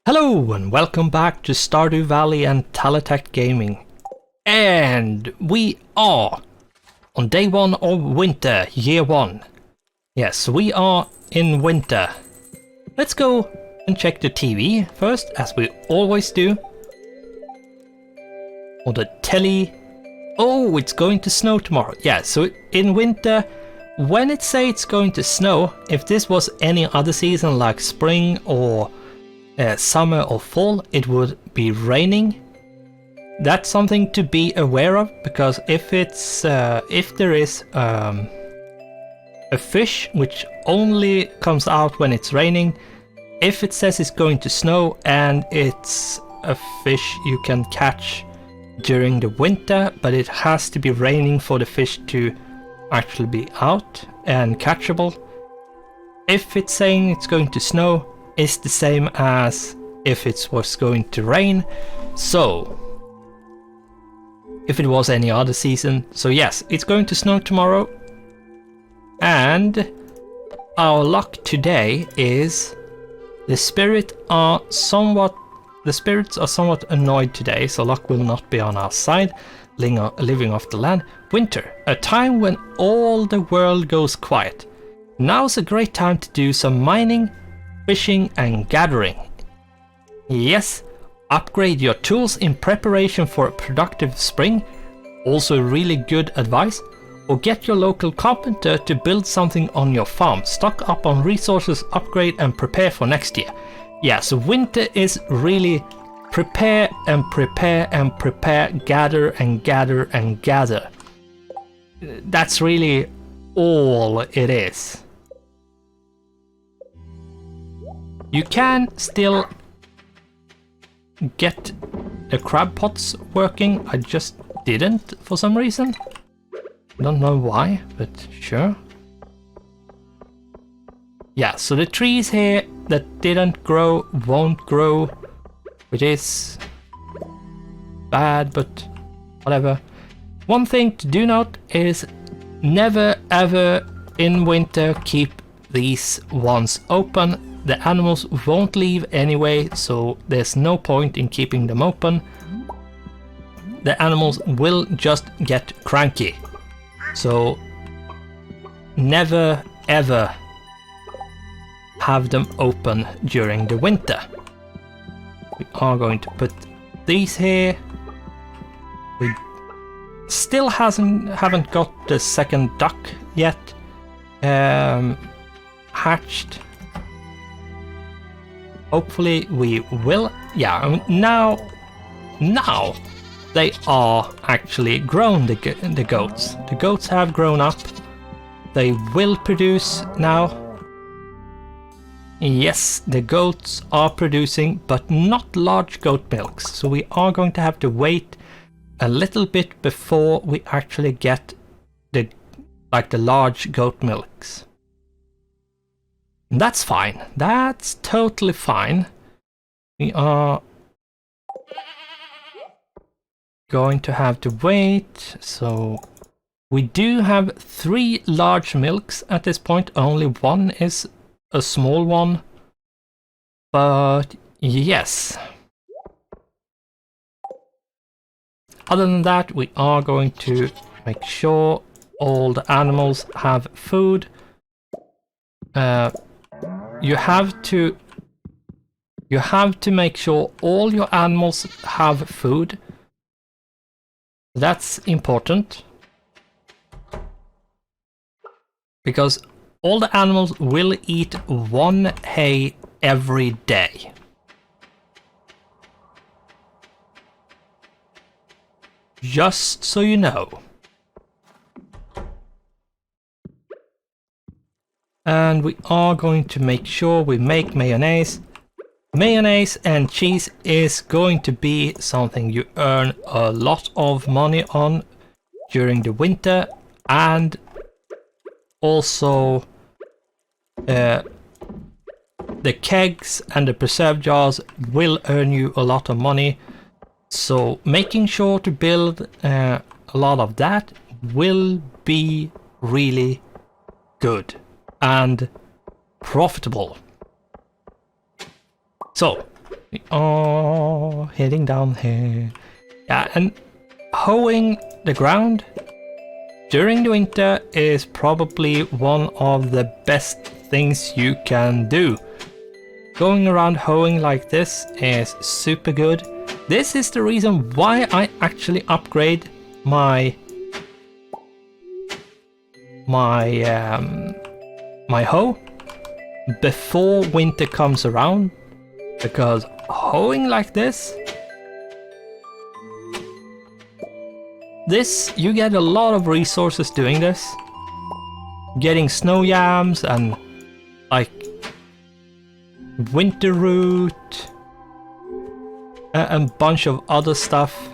Hello and welcome back to Stardew Valley and TellerTactGaming. And we are on day 1 of winter, year 1. Yes, we are in winter. Let's go and check the TV first, as we always do. Or the telly. Oh, it's going to snow tomorrow. Yeah, so in winter, when it says it's going to snow, if this was any other season like spring or summer or fall, it would be raining. That's something to be aware of, because if there is a fish which only comes out when it's raining, if it says it's going to snow and it's a fish you can catch during the winter, but it has to be raining for the fish to actually be out and catchable, if it's saying it's going to snow, is the same as if it was going to rain. So if it was any other season, so yes, it's going to snow tomorrow. And our luck today is the spirits are somewhat annoyed today, so luck will not be on our side. Living off the land. Winter, a time when all the world goes quiet. Now's a great time to do some mining, fishing and gathering. Yes, upgrade your tools in preparation for a productive spring. Also really good advice. Or get your local carpenter to build something on your farm. Stock up on resources, upgrade and prepare for next year. Yeah, so winter is really prepare and prepare and prepare, gather and gather and gather. That's really all it is. You can still get the crab pots working. I just didn't for some reason. Don't know why, but sure. Yeah, so the trees here that didn't grow won't grow, which is bad, but whatever. One thing to do note is never ever in winter keep these ones open. The animals won't leave anyway, so there's no point in keeping them open. The animals will just get cranky. So never ever have them open during the winter. We are going to put these here. We still haven't got the second duck yet hatched. Hopefully we will. Yeah, now they are actually grown, the goats. The goats have grown up. They will produce now. Yes, the goats are producing, but not large goat milks. So we are going to have to wait a little bit before we actually get the large goat milks. And that's fine. That's totally fine. We are going to have to wait. So we do have 3 large milks at this point. Only one is a small one. But yes. Other than that, we are going to make sure all the animals have food. You have to make sure all your animals have food. That's important, because all the animals will eat 1 hay every day. Just so you know. And we are going to make sure we make mayonnaise. Mayonnaise and cheese is going to be something you earn a lot of money on during the winter, and also the kegs and the preserve jars will earn you a lot of money. So making sure to build a lot of that will be really good and profitable. So We are heading down here. Yeah, and hoeing the ground during the winter is probably one of the best things you can do. Going around hoeing like this is super good. This is the reason why I actually upgrade my hoe before winter comes around, because hoeing like this, you get a lot of resources doing this. Getting snow yams and like winter root and a bunch of other stuff.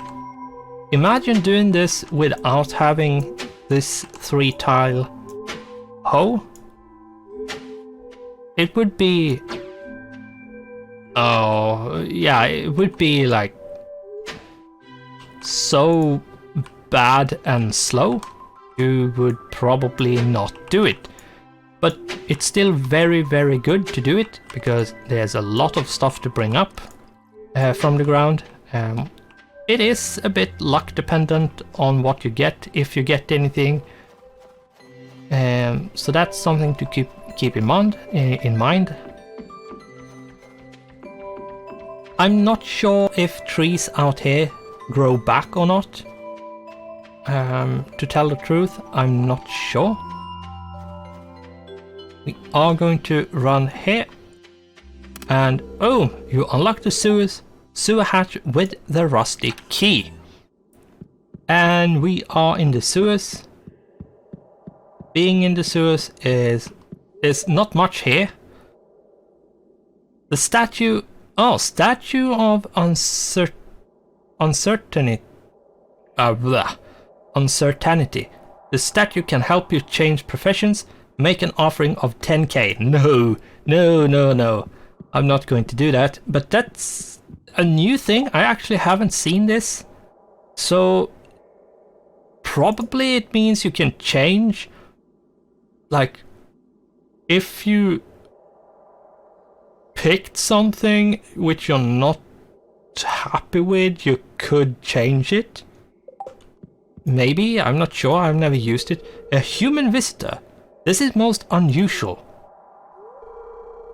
Imagine doing this without having this 3-tile hoe. It would be... oh, yeah, it would be like so bad and slow, you would probably not do it. But it's still very, very good to do it, because there's a lot of stuff to bring up from the ground. It is a bit luck dependent on what you get, if you get anything. So that's something to keep in mind. I'm not sure if trees out here grow back or not. To tell the truth, I'm not sure. We are going to run here. And oh, you unlock the sewer hatch with the rusty key. And we are in the sewers. Being in the sewers there's not much here. The statue of uncertainty. Uncertainty. The statue can help you change professions. Make an offering of 10k. No. I'm not going to do that. But that's a new thing. I actually haven't seen this. So probably it means you can change. Like, if you picked something which you're not happy with, you could change it. Maybe, I'm not sure, I've never used it. A human visitor. This is most unusual.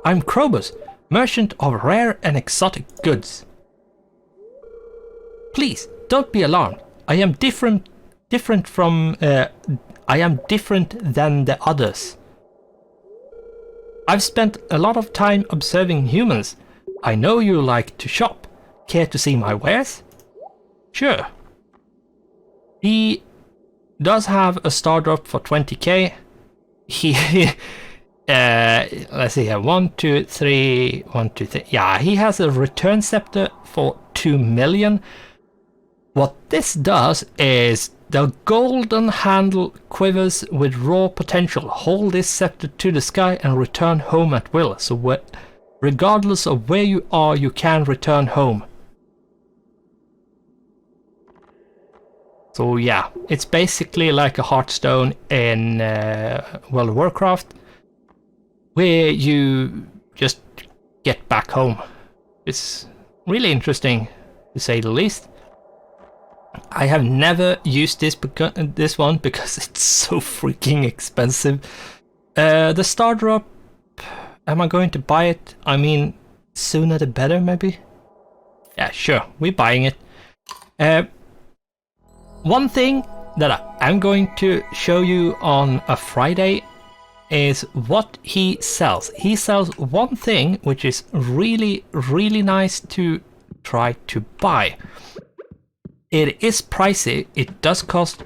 I'm Krobus, merchant of rare and exotic goods. Please, don't be alarmed. I am different than the others. I've spent a lot of time observing humans. I know you like to shop. Care to see my wares? Sure. He does have a star drop for 20k. He let's see here, 1, 2, 3, 1, 2, 3. Yeah, he has a return scepter for 2 million. What this does is the golden handle quivers with raw potential. Hold this scepter to the sky and return home at will. So regardless of where you are, you can return home. So yeah, it's basically like a Hearthstone in World of Warcraft, where you just get back home. It's really interesting, to say the least. I have never used this one because it's so freaking expensive. The star drop, am I going to buy it? I mean, sooner the better, maybe? Yeah, sure, we're buying it. One thing that I'm going to show you on a Friday is what he sells. He sells one thing which is really, really nice to try to buy. It is pricey. It does cost,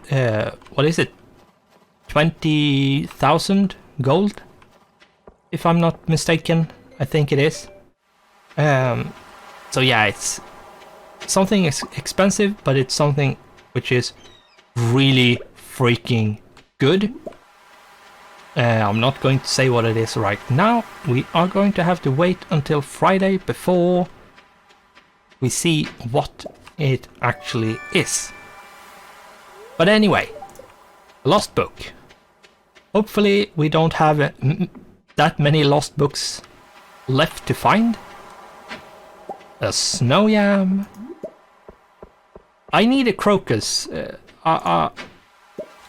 what is it? 20,000 gold? If I'm not mistaken, I think it is. So yeah, it's something expensive, but it's something which is really freaking good. I'm not going to say what it is right now. We are going to have to wait until Friday before we see what it actually is. But anyway, lost book. Hopefully we don't have that many lost books left to find. A snow yam. I need a crocus. Yeah,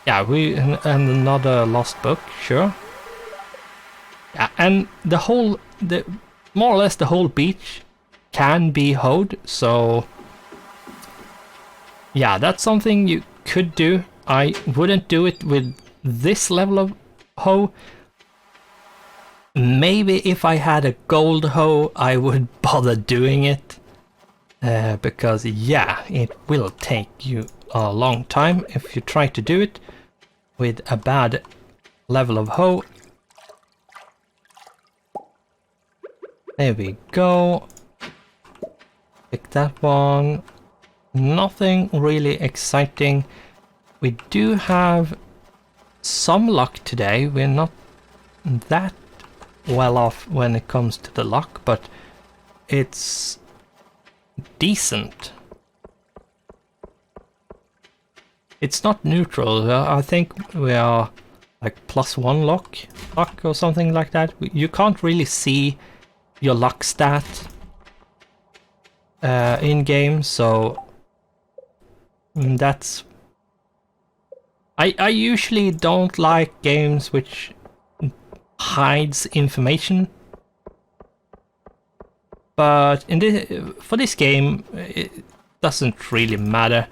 and another lost book, sure. Yeah, and more or less the whole beach can be hoed, so yeah, that's something you could do. I wouldn't do it with this level of hoe. Maybe if I had a gold hoe, I would bother doing it. Because yeah, it will take you a long time if you try to do it with a bad level of hoe. There we go. Pick that one. Nothing really exciting. We do have some luck today. We're not that well off when it comes to the luck, but it's decent. It's not neutral. I think we are like +1 luck or something like that. You can't really see your luck stat in game, so that's... I usually don't like games which hides information, but for this game it doesn't really matter,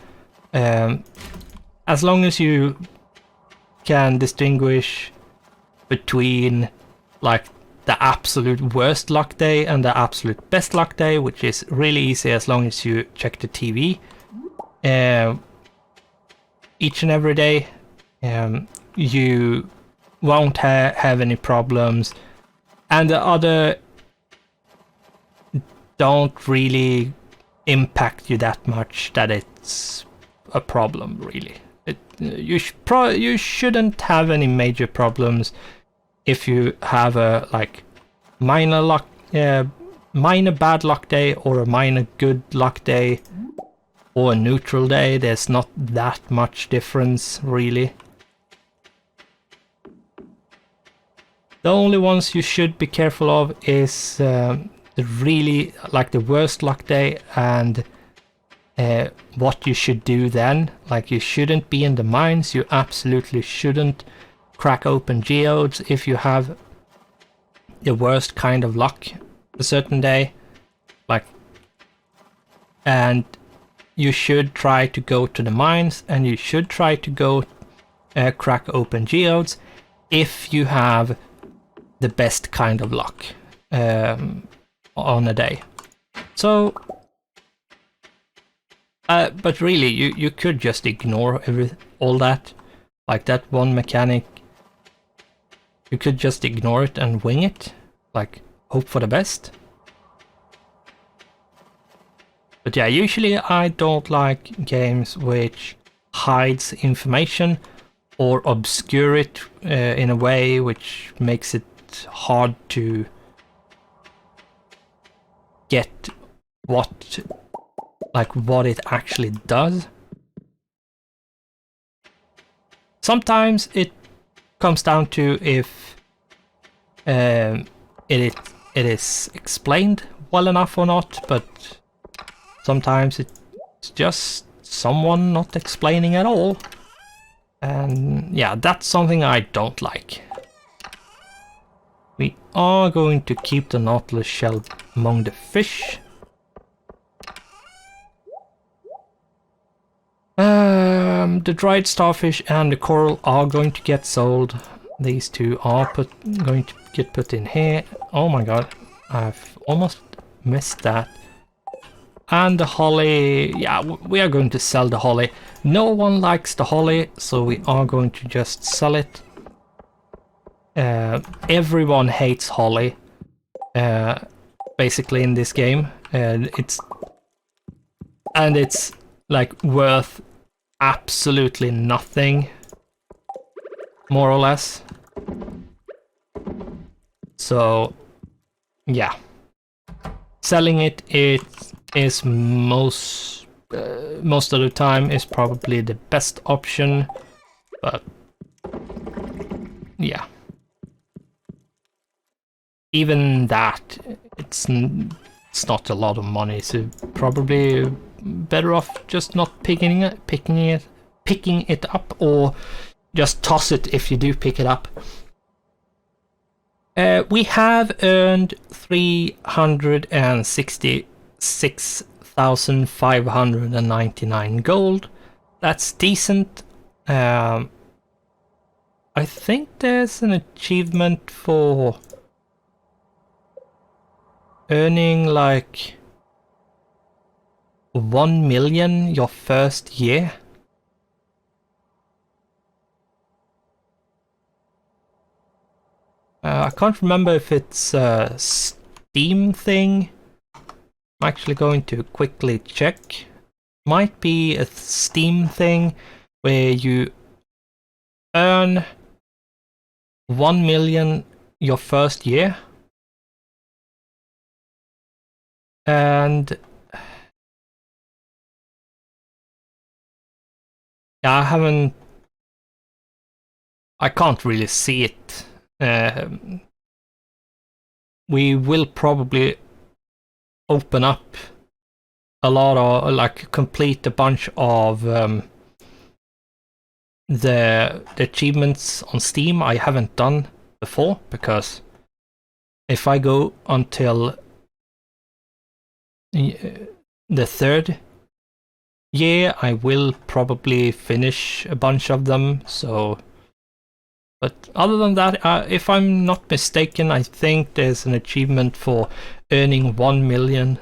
as long as you can distinguish between like the absolute worst luck day and the absolute best luck day, which is really easy as long as you check the TV each and every day. You won't have any problems, and the other don't really impact you that much that it's a problem, really. You shouldn't have any major problems if you have a like minor bad luck day or a minor good luck day or a neutral day. There's not that much difference, really. The only ones you should be careful of is the really like the worst luck day, and what you should do then. Like, you shouldn't be in the mines. You absolutely shouldn't crack open geodes if you have the worst kind of luck a certain day. Like, and you should try to go to the mines, and you should try to go crack open geodes if you have the best kind of luck on a day. So but really you could just ignore all that, like that one mechanic. You could just ignore it and wing it, like hope for the best. But yeah, usually I don't like games which hides information or obscure it in a way which makes it hard to get what it actually does. Sometimes it comes down to if it is explained well enough or not, but sometimes it's just someone not explaining at all. And yeah, that's something I don't like. We are going to keep the Nautilus shell among the fish. The dried starfish and the coral are going to get sold. These two are going to get put in here. Oh my god, I've almost missed that. And the holly, yeah, we are going to sell the holly. No one likes the holly, so we are going to just sell it. Everyone hates holly, basically, in this game. It's like worth absolutely nothing, more or less. So yeah, selling it is most of the time is probably the best option, but yeah, even that, it's not a lot of money, so probably better off just not picking it up, or just toss it if you do pick it up. We have earned 366,599 gold. That's decent. I think there's an achievement for earning like 1 million your first year. I can't remember if it's a Steam thing. I'm actually going to quickly check. Might be a Steam thing where you earn 1 million your first year. And yeah, I can't really see it. We will probably open up a lot of, like, complete a bunch of the achievements on Steam I haven't done before, because if I go until the third year, I will probably finish a bunch of them. So, but other than that, if I'm not mistaken, I think there's an achievement for earning 1 million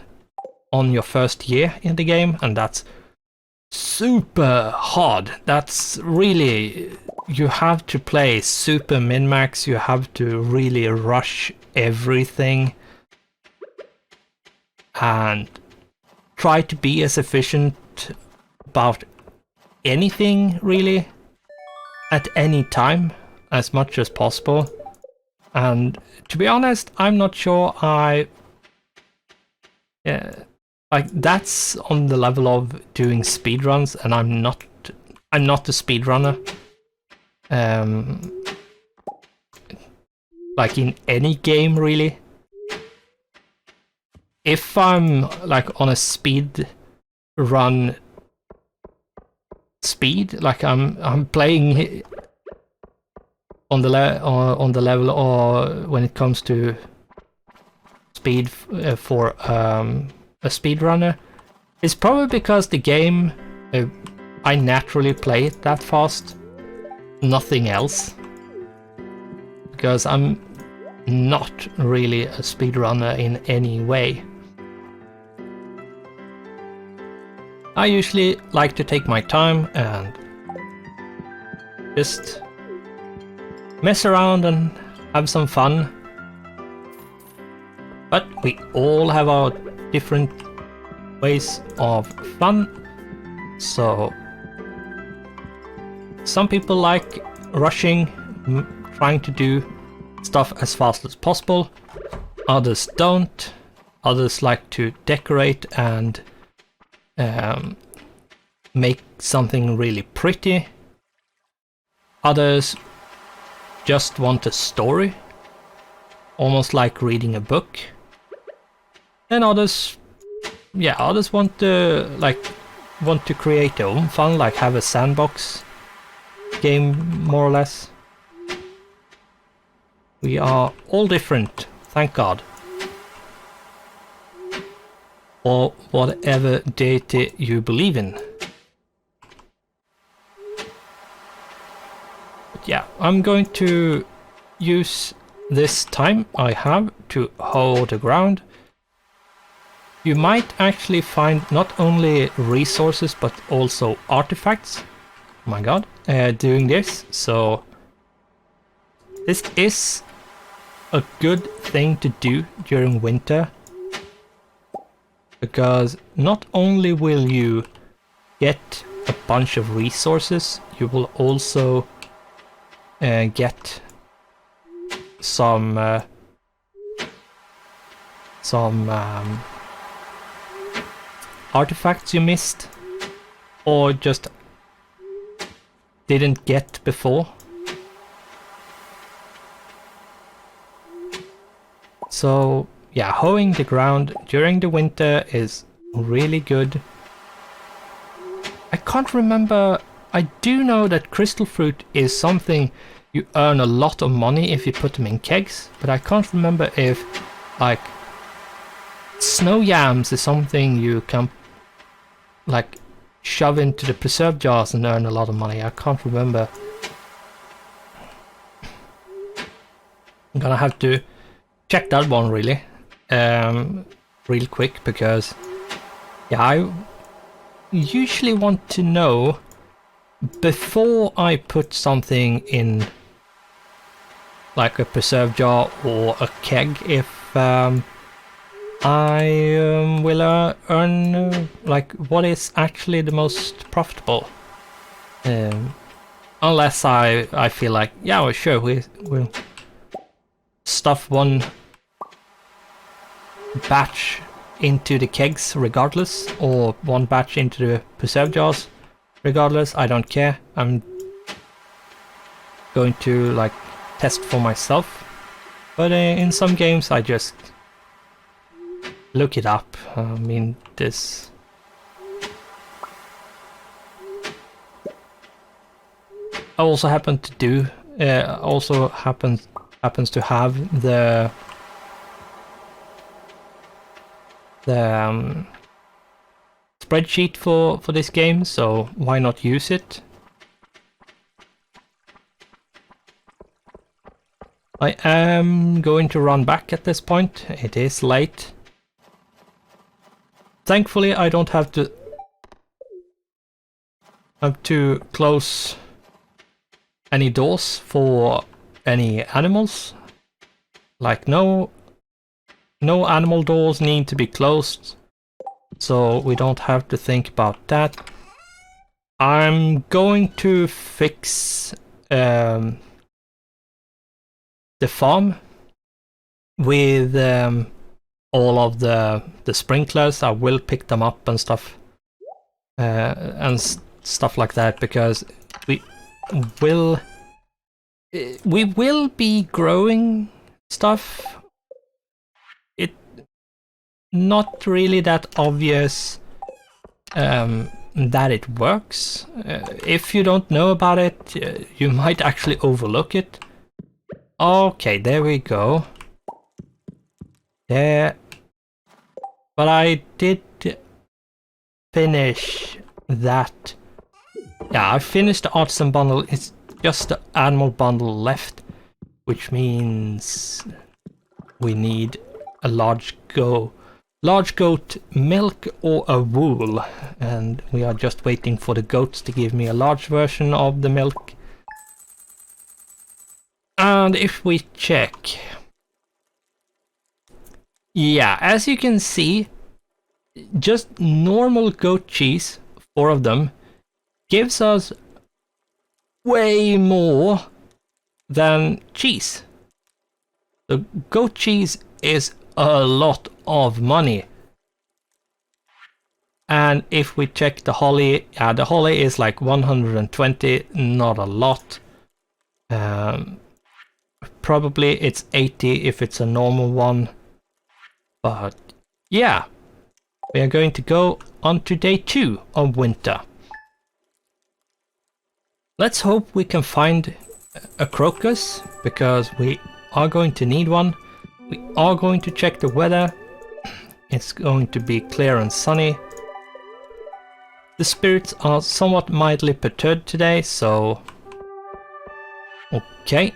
on your first year in the game, and that's super hard. That's really, you have to play super min-max, you have to really rush everything and try to be as efficient about anything really at any time as much as possible. And to be honest, I'm not sure like, that's on the level of doing speedruns, and I'm not a speedrunner. Like in any game really. If I'm like on a speed run speed, like I'm playing on the level, or when it comes to speed for a speedrunner, it's probably because the game I naturally play it that fast, nothing else. Because I'm not really a speedrunner in any way. I usually like to take my time and just mess around and have some fun. But we all have our different ways of fun. So some people like rushing, trying to do stuff as fast as possible. Others don't. Others like to decorate and make something really pretty. Others just want a story, almost like reading a book. And others want to create their own fun, like have a sandbox game, more or less. We are all different, thank God. Or whatever deity you believe in. But yeah, I'm going to use this time I have to hoe the ground. You might actually find not only resources but also artifacts. Oh my God, doing this. So this is a good thing to do during winter, because not only will you get a bunch of resources, you will also get some artifacts you missed or just didn't get before. So yeah, hoeing the ground during the winter is really good. I can't remember. I do know that crystal fruit is something you earn a lot of money if you put them in kegs, but I can't remember if like snow yams is something you can like shove into the preserve jars and earn a lot of money. I can't remember. I'm gonna have to check that one really real quick, because yeah, I usually want to know before I put something in like a preserve jar or a keg if I will earn like what is actually the most profitable. Unless I feel like, yeah, well, sure, we'll stuff one batch into the kegs regardless, or one batch into the preserve jars regardless. I don't care. I'm going to like test for myself, but in some games I just look it up. I mean, this I also happen to do also happens to have the spreadsheet for this game, so why not use it? I am going to run back at this point. It is late. Thankfully, I don't have to close any doors for any animals. Like no animal doors need to be closed, so we don't have to think about that. I'm going to fix the farm with all of the sprinklers. I will pick them up and stuff stuff like that, because we will be growing stuff. It not really that obvious that it works. If you don't know about it, you might actually overlook it. Okay, there we go. There. But I did finish that. Yeah, I finished the artisan bundle. It's just the animal bundle left, which means we need a large goat milk or a wool, and we are just waiting for the goats to give me a large version of the milk. And if we check, yeah, as you can see, just normal goat cheese, 4 of them, gives us way more than cheese. The goat cheese is a lot of money. And if we check the holly, yeah, the holly is like 120, not a lot. Probably it's 80 if it's a normal one. But yeah, we are going to go on to day 2 of winter. Let's hope we can find a crocus, because we are going to need one. We are going to check the weather. It's going to be clear and sunny. The spirits are somewhat mildly perturbed today, so... Okay.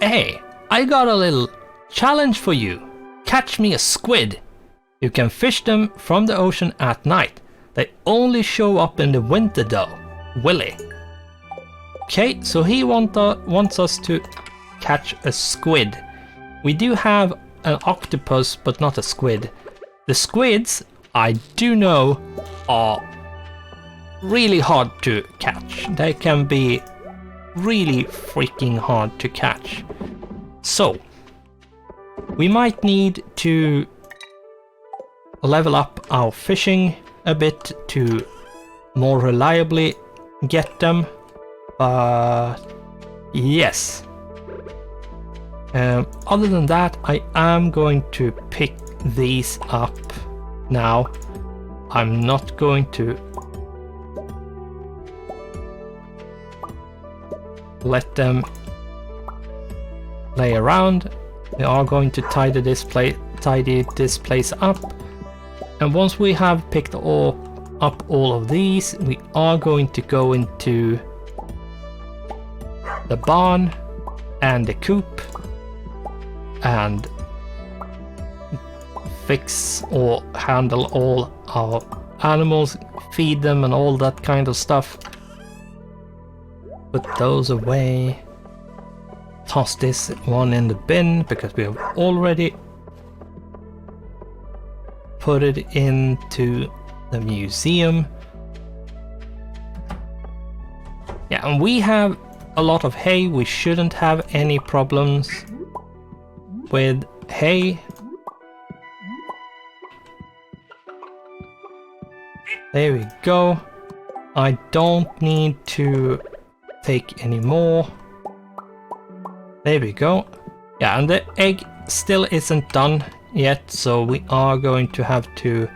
Hey, I got a little challenge for you. Catch me a squid. You can fish them from the ocean at night. They only show up in the winter though. Willy. Okay, so he wants us to catch a squid. We do have an octopus, but not a squid. The squids, I do know, are really hard to catch. They can be really freaking hard to catch. So, we might need to level up our fishing a bit to more reliably get them. But yes. Other than that, I am going to pick these up now. I'm not going to let them lay around. We are going to tidy this place up. And once we have picked up all of these, we are going to go into the barn and the coop and fix or handle all our animals, feed them and all that kind of stuff. Put those away. Toss this one in the bin because we have already put it into the museum. Yeah, and we have a lot of hay. We shouldn't have any problems with hay. There we go. I don't need to take any more. There we go. Yeah, and the egg still isn't done yet, so we are going to have to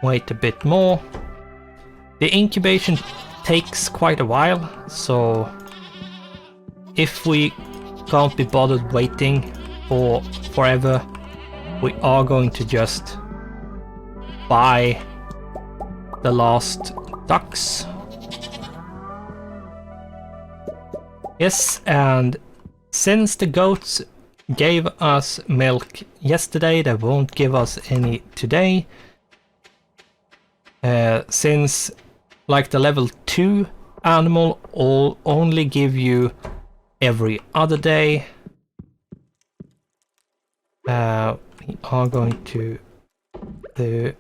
wait a bit more. The incubation takes quite a while, so if we can't be bothered waiting for forever, we are going to just buy the last ducks. Yes, and since the goats gave us milk yesterday, they won't give us any today. Since like the level 2 animal only give you every other day, we are going to do...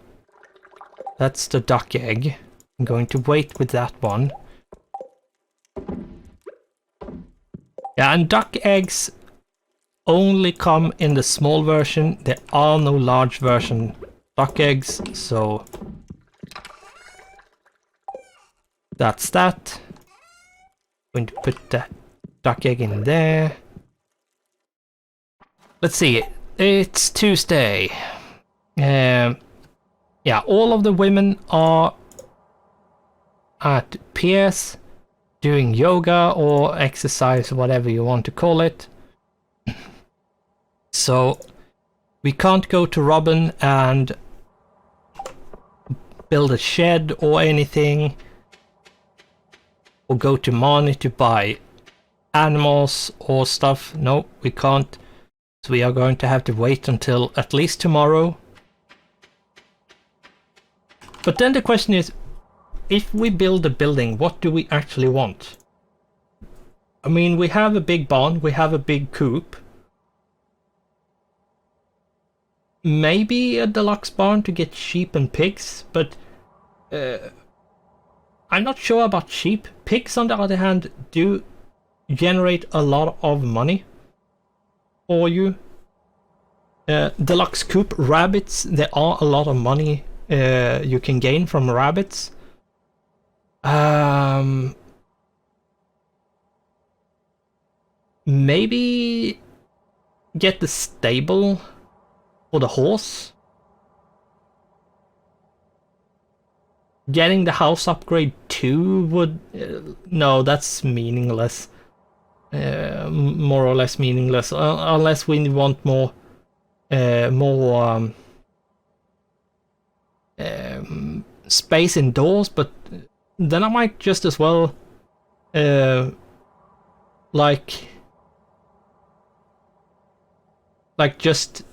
That's the duck egg. I'm going to wait with that one. Yeah, and duck eggs only come in the small version. There are no large version duck eggs, so that's that. Going to put the duck egg in there. Let's see, it's Tuesday. Yeah, all of the women are at Pierce doing yoga or exercise, whatever you want to call it. So we can't go to Robin and build a shed or anything, or go to Marnie to buy animals or stuff. No, we can't. So we are going to have to wait until at least tomorrow. But then the question is, if we build a building, what do we actually want? I mean, we have a big barn, we have a big coop. Maybe a deluxe barn to get sheep and pigs, but I'm not sure about sheep. Pigs, on the other hand, do generate a lot of money for you. Deluxe coop, rabbits, there are a lot of money you can gain from rabbits. Maybe get the stable for the horse. Getting the house upgrade too would... no, that's meaningless. More or less meaningless, unless we want more space indoors, but then I might just as well like just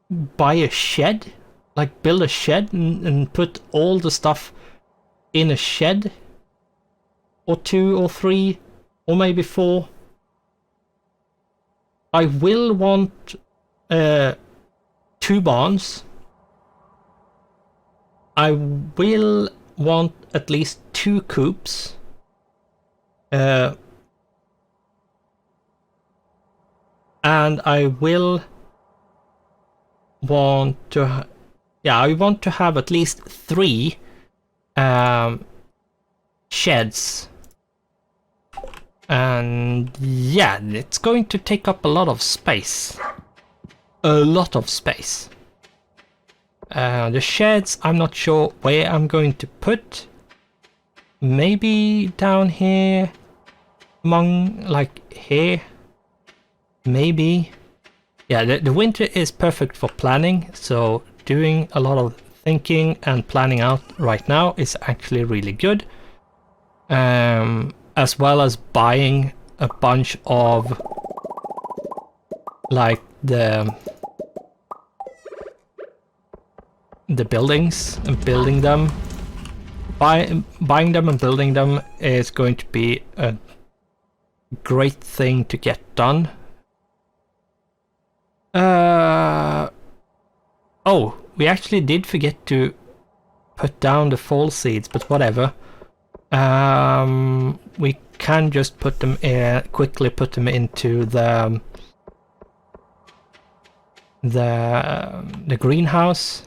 buy a shed, like build a shed and put all the stuff in a shed, or 2 or 3 or maybe 4. I will want 2 barns. I will want at least 2 coops. And I will want to... I want to have at least 3 sheds. And yeah, it's going to take up a lot of space. A lot of space. The sheds, I'm not sure where I'm going to put. Maybe down here, among, like, here. Maybe. Yeah, the winter is perfect for planning, so doing a lot of thinking and planning out right now is actually really good. As well as buying a bunch of, like, the buildings and building them. Buying them and building them is going to be a great thing to get done. Oh, we actually did forget to put down the fall seeds, but whatever. We can just put them quickly put them into the greenhouse.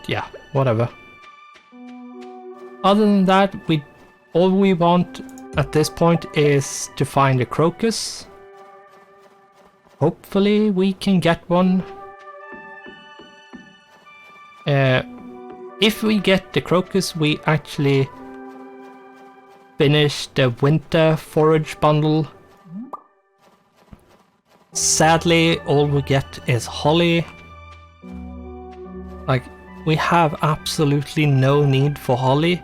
Yeah, whatever. Other than that, all we want at this point is to find a crocus. Hopefully we can get one. If we get the crocus, we actually finish the winter forage bundle. Sadly, all we get is holly. Like, we have absolutely no need for holly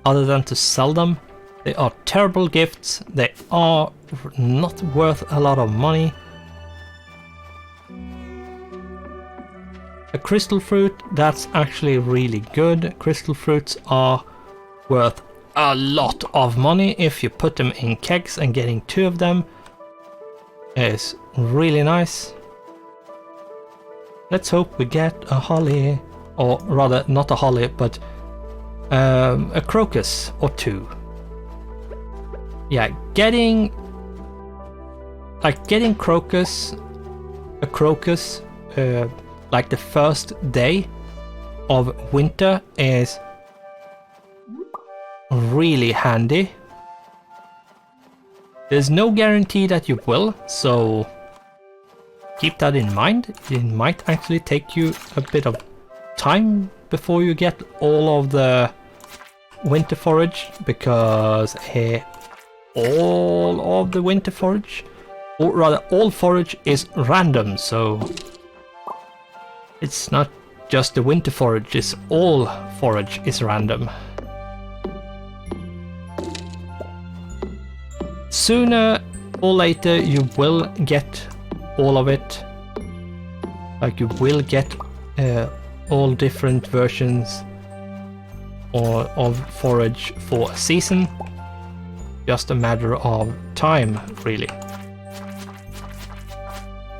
other than to sell them. They are terrible gifts. They are not worth a lot of money. A crystal fruit, that's actually really good. Crystal fruits are worth a lot of money if you put them in kegs, and getting 2 of them is really nice. Let's hope we get a holly, or rather not a holly, but a crocus or 2. Yeah, getting crocus, like the first day of winter is really handy. There's no guarantee that you will, so keep that in mind. It might actually take you a bit of time before you get all of the winter forage, because all of the winter forage, or rather all forage, is random, so it's not just the winter forage, it's all forage is random. Sooner or later you will get all of it. Like, you will get all different versions of forage for a season. Just a matter of time, really.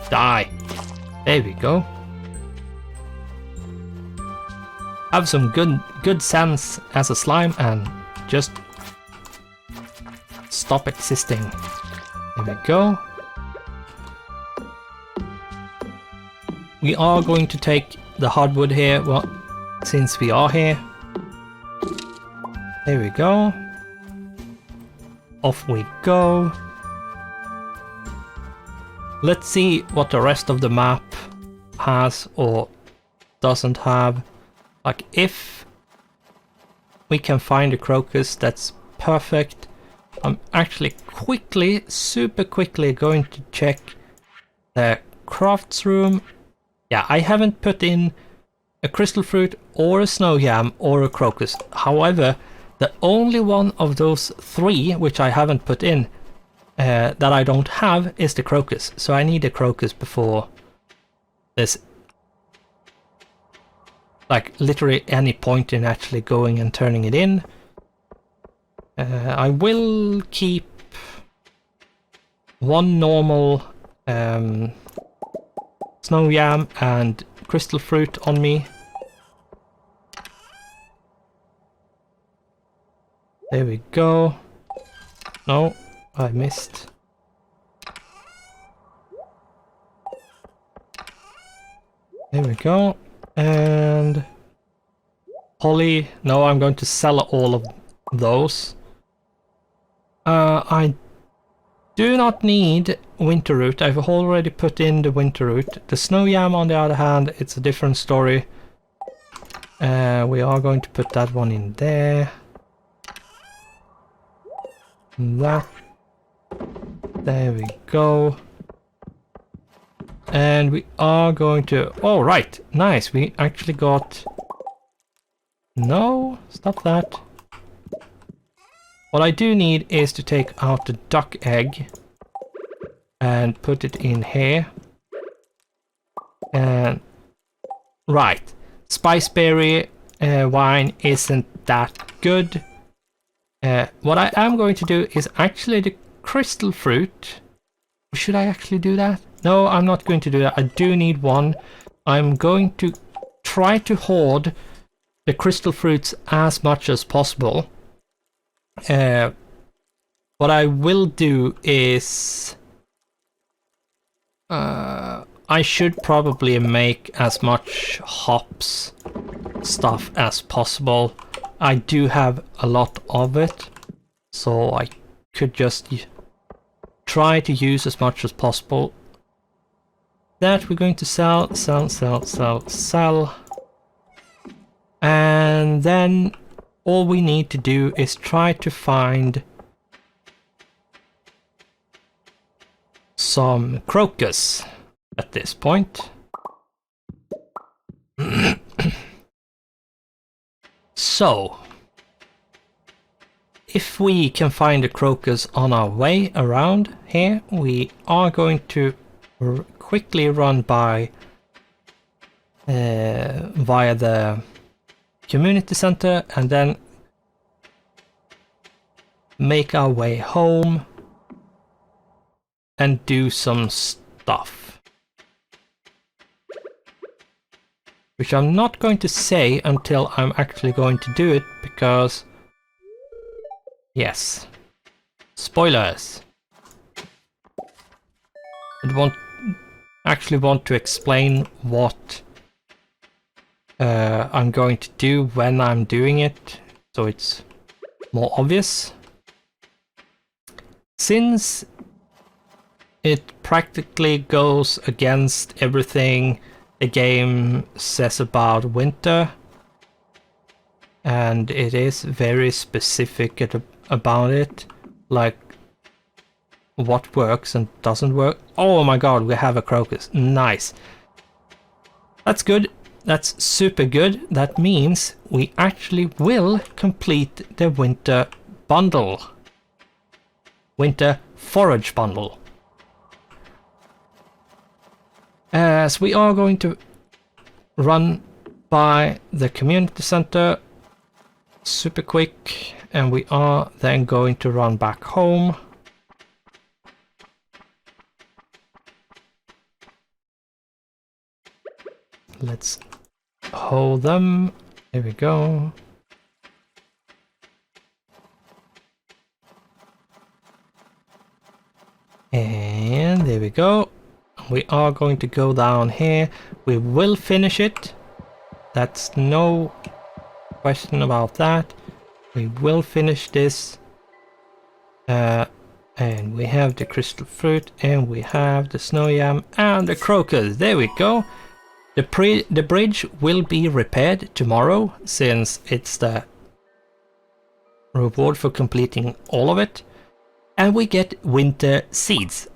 Die. There we go. Have some good sense as a slime and just stop existing. There we go. We are going to take the hardwood here, well, since we are here. There we go. Off we go. Let's see what the rest of the map has or doesn't have. Like, if we can find a crocus, that's perfect. I'm actually super quickly going to check the crafts room. Yeah, I haven't put in a crystal fruit or a snow yam or a crocus. However, the only one of those 3 which I haven't put in that I don't have is the crocus. So I need a crocus before there's like literally any point in actually going and turning it in. I will keep 1 normal snow yam and crystal fruit on me. There we go. No, I missed. There we go. And holly. No, I'm going to sell all of those. I do not need winter root. I've already put in the winter root. The snow yam, on the other hand, it's a different story. We are going to put that one in there. That. There we go. And we are going to... Oh, right. Nice. We actually got... No, stop that. What I do need is to take out the duck egg and put it in here. And right, spiceberry wine isn't that good. What I am going to do is actually the crystal fruit. Should I actually do that? No, I'm not going to do that. I do need one. I'm going to try to hoard the crystal fruits as much as possible. What I will do is I should probably make as much hops stuff as possible. I do have a lot of it, so I could just try to use as much as possible. That we're going to sell. And then all we need to do is try to find some crocus at this point. So, if we can find a crocus on our way around here, we are going to quickly run by via the community center and then make our way home and do some stuff, which I'm not going to say until I'm actually going to do it, because yes, spoilers. I actually want to explain what I'm going to do when I'm doing it, so it's more obvious. Since it practically goes against everything the game says about winter, and it is very specific about it, like what works and doesn't work. Oh my god, we have a crocus. Nice. That's good. That's super good. That means we actually will complete the winter bundle. Winter forage bundle. As we are going to run by the community center super quick, and we are then going to run back home. Let's hold them. There we go. And there we go. We are going to go down here. We will finish it. That's no question about that. We will finish this. And we have the crystal fruit, and we have the snow yam and the crocus. There we go. The bridge will be repaired tomorrow, since it's the reward for completing all of it. And we get winter seeds.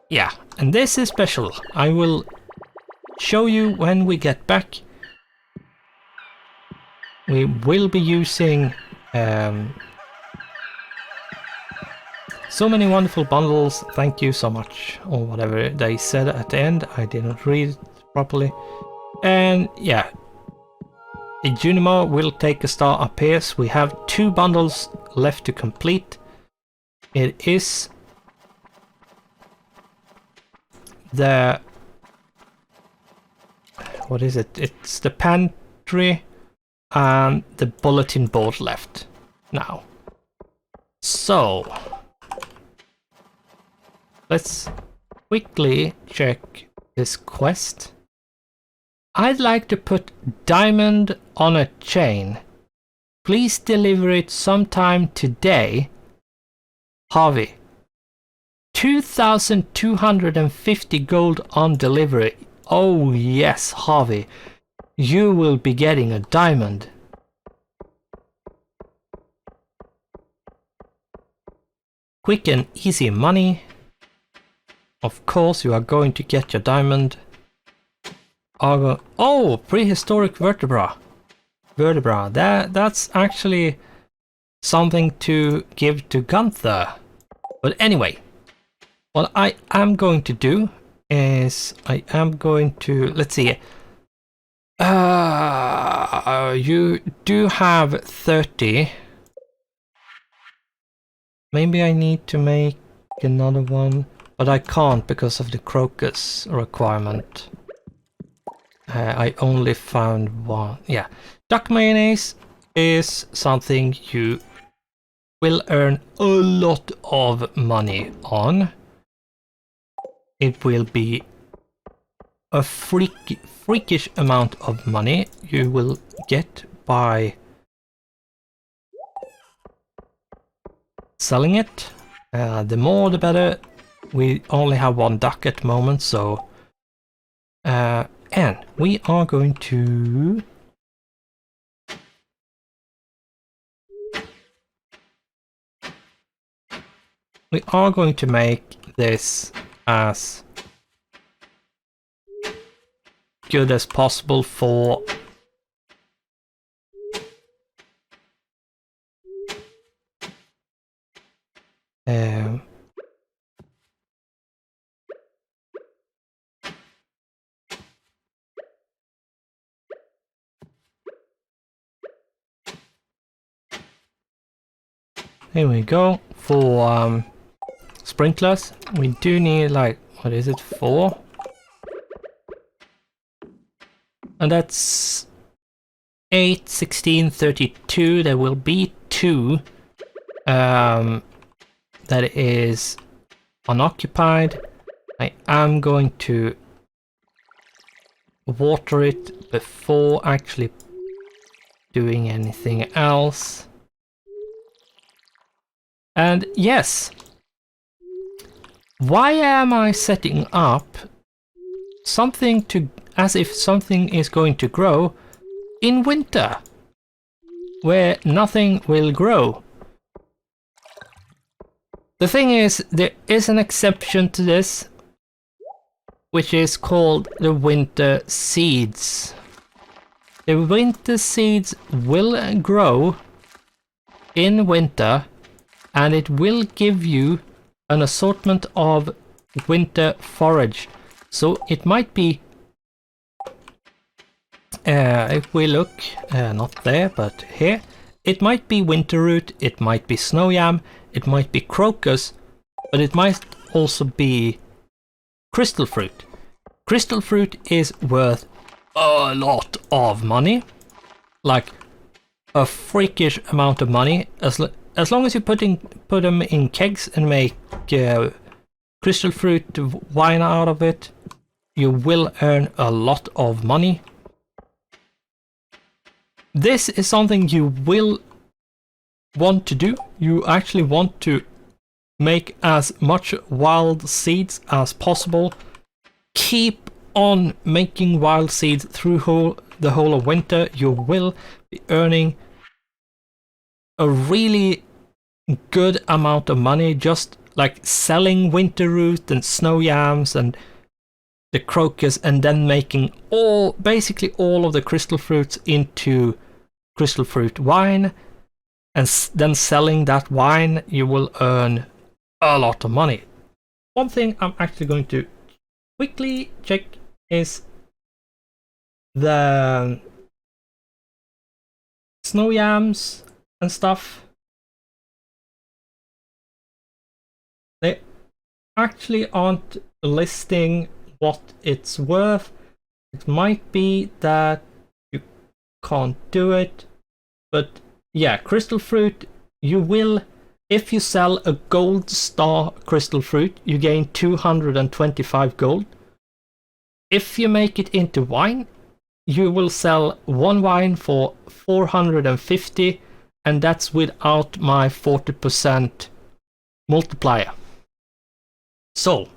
Yeah, and this is special. I will show you when we get back. We will be using so many wonderful bundles. Thank you so much, or whatever they said at the end. I didn't read it properly. And yeah, Junimo will take a star up here. So we have 2 bundles left to complete. It is the... what is it? It's the pantry and the bulletin board left now. So let's quickly check this quest. I'd like to put diamond on a chain. Please deliver it sometime today. Harvey, 2,250 gold on delivery. Oh yes, Harvey, you will be getting a diamond. Quick and easy money. Of course you are going to get your diamond. Oh, prehistoric vertebra. That's actually something to give to Gunther. But anyway, what I am going to do is I am going to, let's see. You do have 30. Maybe I need to make another one, but I can't because of the crocus requirement. I only found one. Yeah, duck mayonnaise is something you will earn a lot of money on. It will be a freakish amount of money you will get by selling it. The more the better. We only have one duck at the moment, so and we are going to make this as good as possible for here we go. For sprinklers, we do need, like, what is it, 4? And that's 8, 16, 32. There will be 2 that is unoccupied. I am going to water it before actually doing anything else. And yes, why am I setting up something to, as if something is going to grow in winter, where nothing will grow? The thing is, there is an exception to this, which is called the winter seeds. The winter seeds will grow in winter, and it will give you an assortment of winter forage. So it might be, if we look, not there, but here, it might be winter root, it might be snow yam, it might be crocus, but it might also be crystal fruit. Crystal fruit is worth a lot of money, like a freakish amount of money. As long as you put them in kegs and make crystal fruit wine out of it, you will earn a lot of money. This is something you will want to do. You actually want to make as much wild seeds as possible. Keep on making wild seeds through the whole of winter. You will be earning a really good amount of money just like selling winter root and snow yams and the crocus, and then making basically all of the crystal fruits into crystal fruit wine, and then selling that wine. You will earn a lot of money. One thing I'm actually going to quickly check is the snow yams and stuff. They actually aren't listing what it's worth. It might be that you can't do it, but yeah, crystal fruit, you will, if you sell a gold star crystal fruit, you gain 225 gold. If you make it into wine, you will sell one wine for 450, and that's without my 40% multiplier. So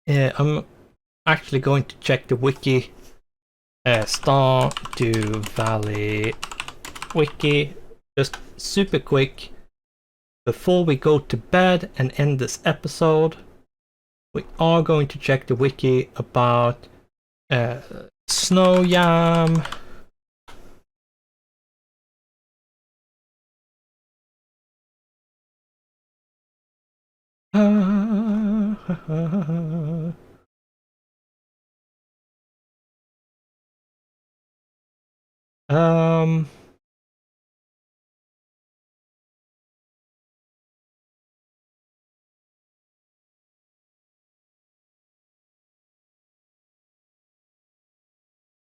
I'm actually going to check the wiki, Stardew Valley wiki, just super quick before we go to bed and end this episode. We are going to check the wiki about snow yam.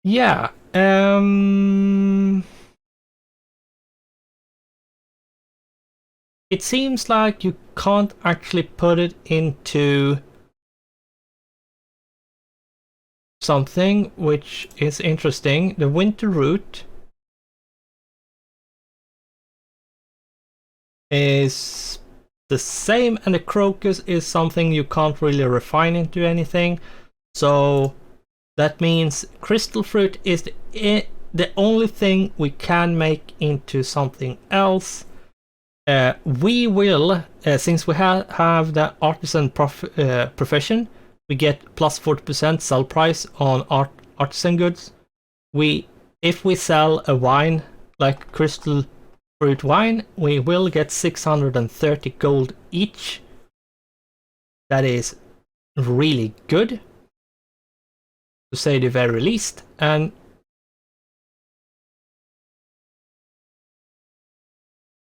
Yeah, it seems like you can't actually put it into something, which is interesting. The winter root is the same, and the crocus is something you can't really refine into anything. So that means crystal fruit is the only thing we can make into something else. We will, since we have the artisan profession, we get plus 40% sell price on artisan goods. If we sell a wine like crystal fruit wine, we will get 630 gold each. That is really good, to say the very least. And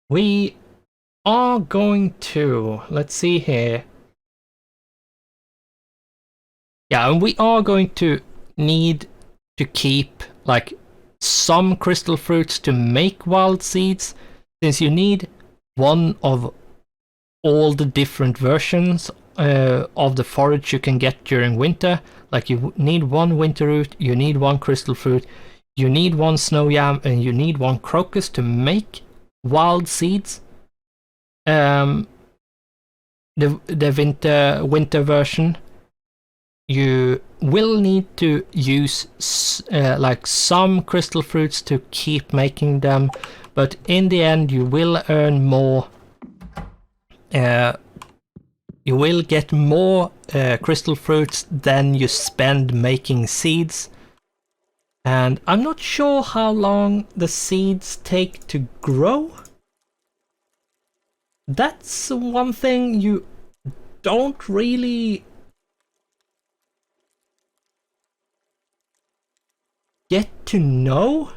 we are going to, let's see here. Yeah, and we are going to need to keep like some crystal fruits to make wild seeds, since you need one of all the different versions of the forage you can get during winter. Like you need one winter root, you need one crystal fruit, you need one snow yam, and you need one crocus to make wild seeds. The winter version, you will need to use like some crystal fruits to keep making them, but in the end you will earn more. You will get more crystal fruits than you spend making seeds. And I'm not sure how long the seeds take to grow. That's one thing you don't really get to know.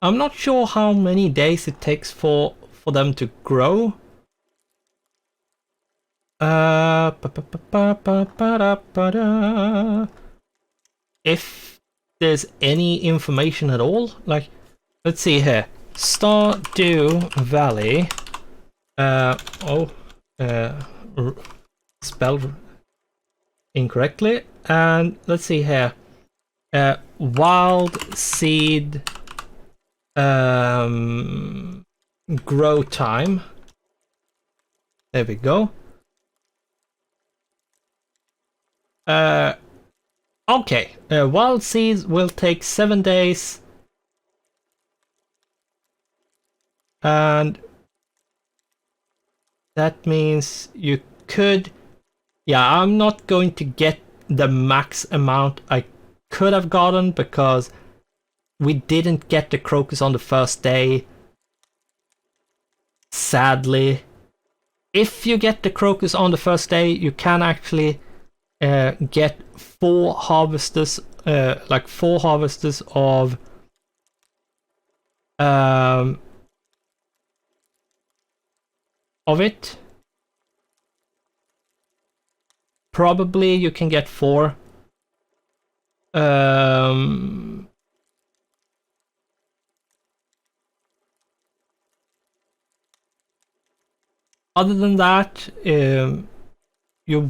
I'm not sure how many days it takes for them to grow. If there's any information at all, like, let's see here. Stardew Valley. Spelled incorrectly. And let's see here. Wild seed grow time. There we go. Okay, wild seeds will take 7 days. And that means you could... Yeah, I'm not going to get the max amount I could have gotten because we didn't get the crocus on the first day. Sadly. If you get the crocus on the first day, you can actually get 4 harvesters, like 4 harvesters of it. Probably you can get 4. Other than that, you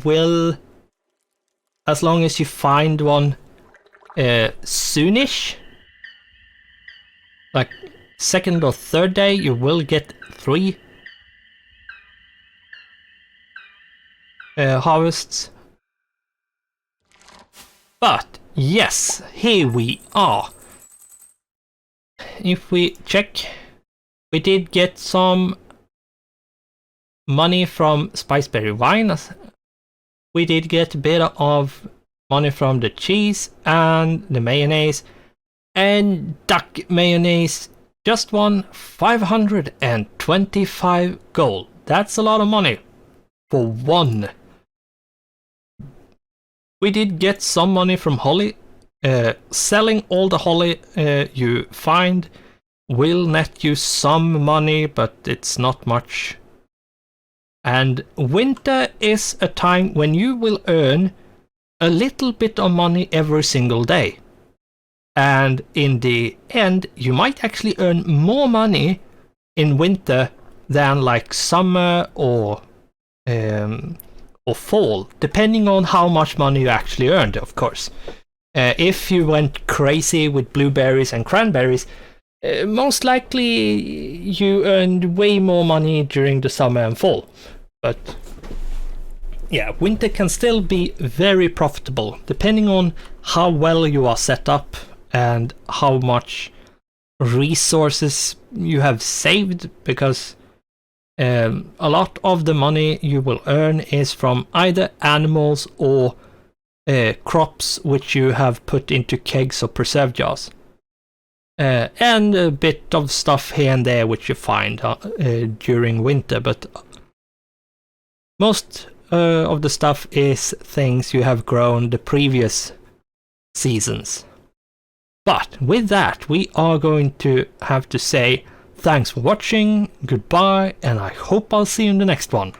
will, as long as you find one soonish, like second or third day, you will get 3 harvests. But yes, here we are. If we check, we did get some money from spiceberry wine. We did get a bit of money from the cheese and the mayonnaise, and duck mayonnaise just won 525 gold. That's a lot of money for one. We did get some money from holly. Selling all the holly you find will net you some money, but it's not much. And winter is a time when you will earn a little bit of money every single day. And in the end, you might actually earn more money in winter than like summer or fall, depending on how much money you actually earned, of course. If you went crazy with blueberries and cranberries, most likely you earned way more money during the summer and fall. But yeah, winter can still be very profitable, depending on how well you are set up and how much resources you have saved, because a lot of the money you will earn is from either animals or crops which you have put into kegs or preserve jars. And a bit of stuff here and there which you find during winter, but most of the stuff is things you have grown the previous seasons. But with that, we are going to have to say thanks for watching, goodbye, and I hope I'll see you in the next one.